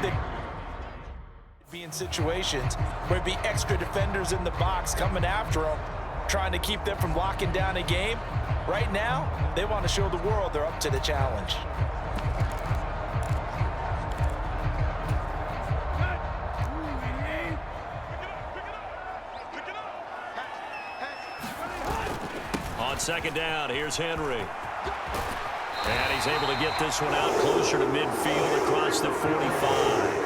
they be in situations where it'd be extra defenders in the box coming after them, trying to keep them from locking down a game. Right now, they want to show the world they're up to the challenge. On second down, here's Henry. And he's able to get this one out closer to midfield across the 45.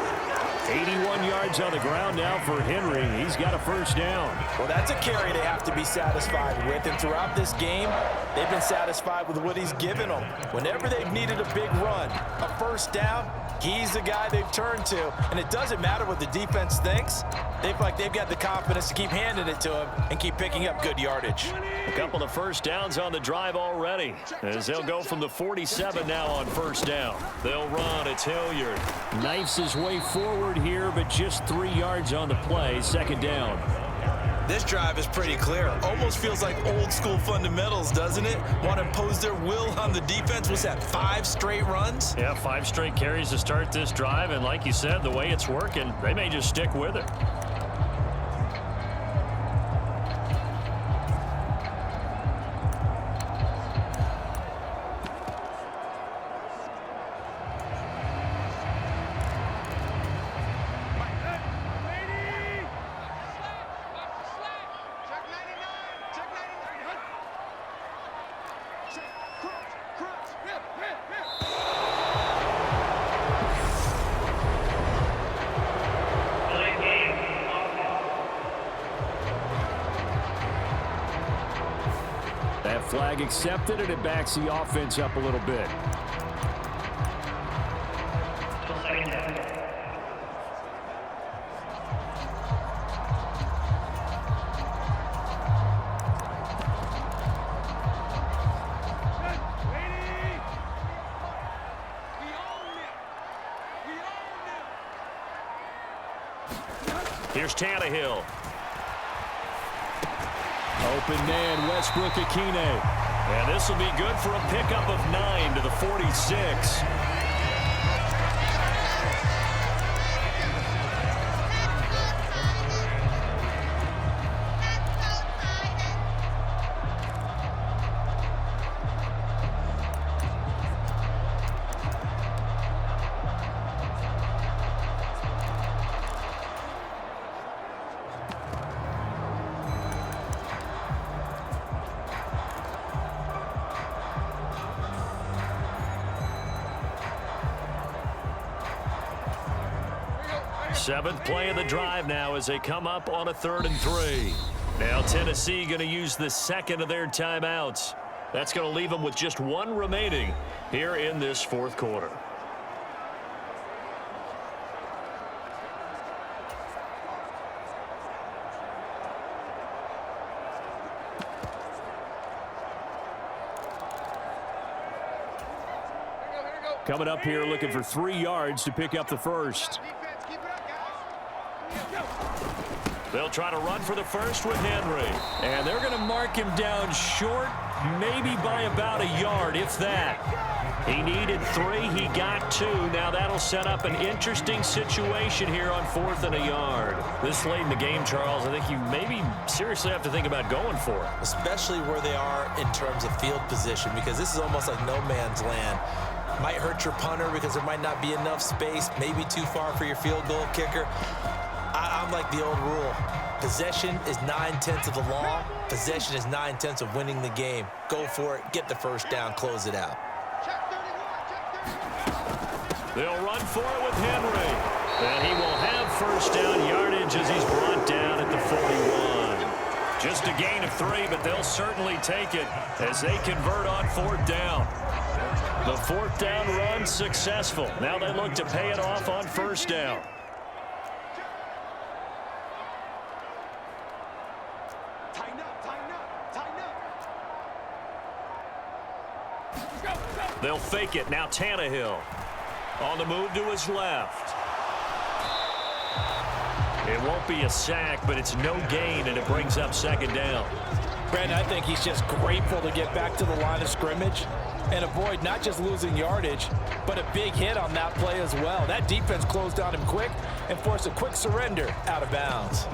81 yards on the ground now for Henry. He's got a first down. Well, that's a carry they have to be satisfied with. And throughout this game, they've been satisfied with what he's given them. Whenever they've needed a big run, a first down, he's the guy they've turned to. And it doesn't matter what the defense thinks. They feel like they've got the confidence to keep handing it to him and keep picking up good yardage. A couple of first downs on the drive already, as they'll go from the 47 now on first down. They'll run. It's Hilliard. Knifes his way forward here, but just 3 yards on the play. Second down. This drive is pretty clear. Almost feels like old school fundamentals, doesn't it? Want to impose their will on the defense. What's that, 5 straight runs? Yeah, 5 straight carries to start this drive. And like you said, the way it's working, they may just stick with it. Flag accepted, and it backs the offense up a little bit. Here's Tannehill. Open man, Westbrook Akine. And this will be good for a pickup of 9 to the 46. Seventh play of the drive now as they come up on a 3rd and 3. Now Tennessee going to use the second of their timeouts. That's going to leave them with just 1 remaining here in this 4th quarter. Coming up here looking for 3 yards to pick up the first. They'll try to run for the first with Henry. And they're going to mark him down short, maybe by about a yard, if that. He needed 3. He got 2. Now that'll set up an interesting situation here on 4th and a yard. This late in the game, Charles, I think you maybe seriously have to think about going for it. Especially where they are in terms of field position, because this is almost like no man's land. Might hurt your punter because there might not be enough space, maybe too far for your field goal kicker. I'm like the old rule. Possession is 9/10 of the law. Possession is 9/10 of winning the game. Go for it. Get the first down. Close it out. They'll run for it with Henry. And he will have first down yardage as he's brought down at the 41. Just a gain of 3, but they'll certainly take it as they convert on 4th down. The 4th down run successful. Now they look to pay it off on first down. They'll fake it. Now Tannehill on the move to his left. It won't be a sack, but it's no gain, and it brings up second down. Brandon, I think he's just grateful to get back to the line of scrimmage. and avoid not just losing yardage, but a big hit on that play as well. That defense closed on him quick and forced a quick surrender out of bounds.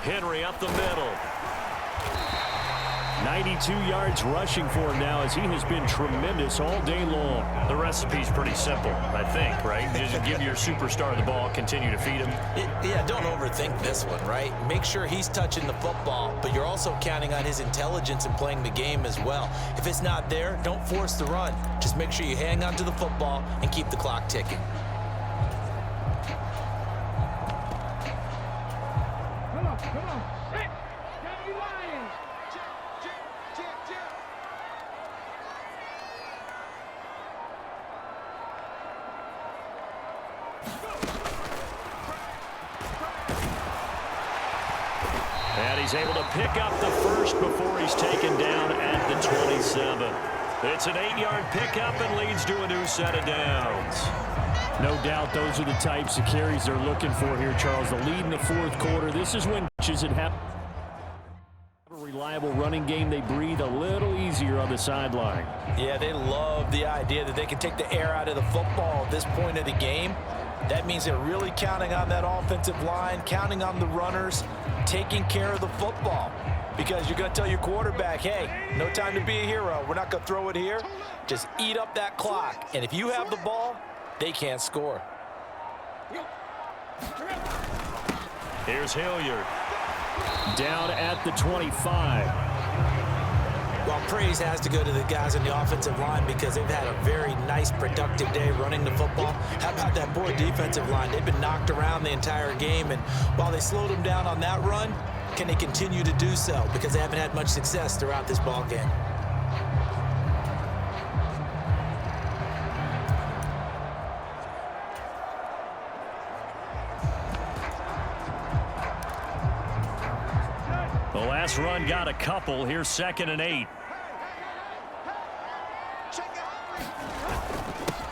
Henry up the middle. 92 yards rushing for him now as he has been tremendous all day long. The recipe's pretty simple, I think, right? You just give your superstar the ball, continue to feed him. Yeah, don't overthink this one, right? Make sure he's touching the football, but you're also counting on his intelligence in playing the game as well. If it's not there, don't force the run. Just make sure you hang on to the football and keep the clock ticking. Come on. Hey, County Lions. Chip. And he's able to pick up the first before he's taken down at the 27. It's an 8-yard pickup and leads to a new set of downs. No doubt those are the types of carries they're looking for here, Charles. The lead in the fourth quarter. This is when it happens. A reliable running game. They breathe a little easier on the sideline. Yeah, they love the idea that they can take the air out of the football at this point of the game. That means they're really counting on that offensive line, counting on the runners, taking care of the football. Because you're going to tell your quarterback, hey, no time to be a hero. We're not going to throw it here. Just eat up that clock. And if you have the ball, they can't score. Here's Hilliard. Down at the 25. Well, praise has to go to the guys on the offensive line because they've had a very nice, productive day running the football. How about that poor defensive line? They've been knocked around the entire game, and while they slowed them down on that run, can they continue to do so? Because they haven't had much success throughout this ball game. The last run got a couple. Here's 2nd and 8.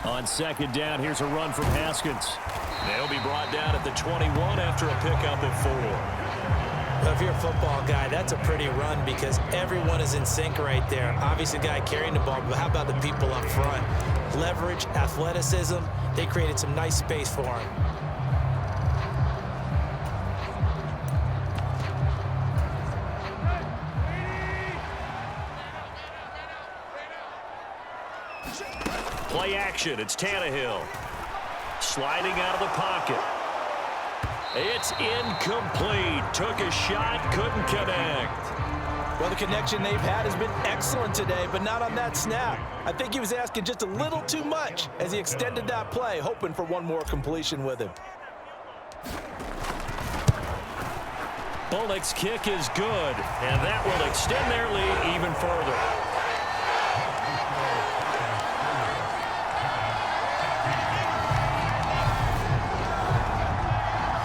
On 2nd down, here's a run from Haskins. They'll be brought down at the 21 after a pickup of 4. Well, if you're a football guy, that's a pretty run because everyone is in sync right there. Obviously, the guy carrying the ball, but how about the people up front? Leverage, athleticism, they created some nice space for him. Play action. It's Tannehill. Sliding out of the pocket. It's incomplete. Took a shot, couldn't connect. Well, the connection they've had has been excellent today, but not on that snap. I think he was asking just a little too much as he extended that play, hoping for one more completion with him. Bullock's kick is good, and that will extend their lead even further.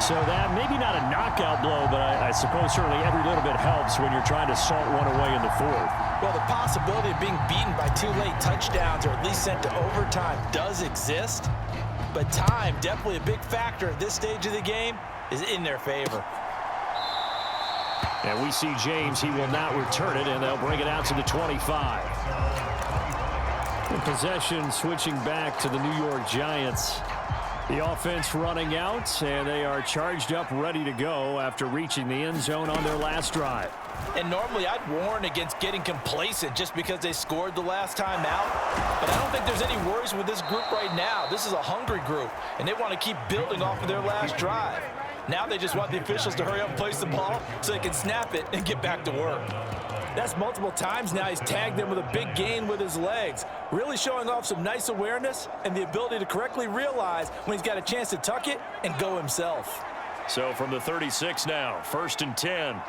So that maybe not a knockout blow, but I suppose certainly every little bit helps when you're trying to salt one away in the fourth. Well, the possibility of being beaten by 2 late touchdowns or at least sent to overtime does exist, but time, definitely a big factor at this stage of the game, is in their favor. And we see James. He will not return it, and they'll bring it out to the 25. The possession switching back to the New York Giants. The offense running out, and they are charged up, ready to go after reaching the end zone on their last drive. And normally I'd warn against getting complacent just because they scored the last time out. But I don't think there's any worries with this group right now. This is a hungry group, and they want to keep building off of their last drive. Now they just want the officials to hurry up and place the ball so they can snap it and get back to work. That's multiple times now he's tagged them with a big gain with his legs, really showing off some nice awareness and the ability to correctly realize when he's got a chance to tuck it and go himself. So from the 36 now, 1st and 10.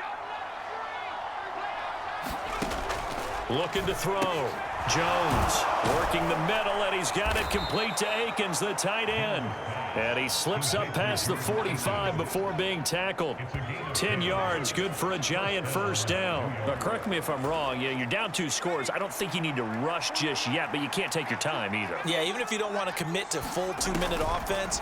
Looking to throw. Jones working the middle, and he's got it complete to Akins, the tight end. And he slips up past the 45 before being tackled. 10 yards, good for a Giant first down. Now, correct me if I'm wrong. You're down 2 scores. I don't think you need to rush just yet, but you can't take your time either. Yeah, even if you don't want to commit to full 2-minute offense,